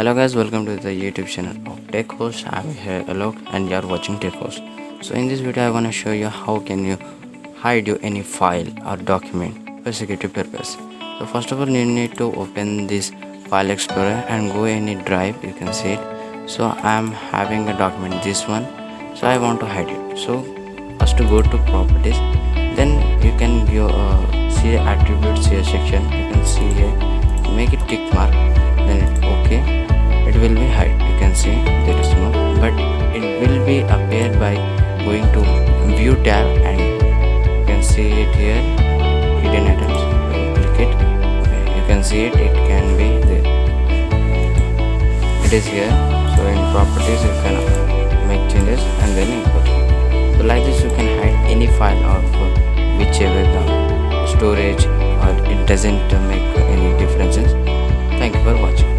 Hello guys, welcome to the YouTube channel of Tech Host. I'm here Alok and you are watching Tech Host. So in this video I want to show you how can you hide your any file or document for security purpose. So first of all you need to open this file explorer and go any drive, you can see it. So I'm having a document, this one, so I want to hide it. So first to go to properties, then you can go see attributes here section, you can see here, make it tick mark, then it okay, it will be hide, you can see there is no, but it will be appeared by going to view tab and you can see it here, hidden items. Click it, okay, you can see it, it can be there, it is here. So in properties you can make changes and then import. So like this you can hide any file of whichever the storage, or it doesn't make any differences. Thank you for watching.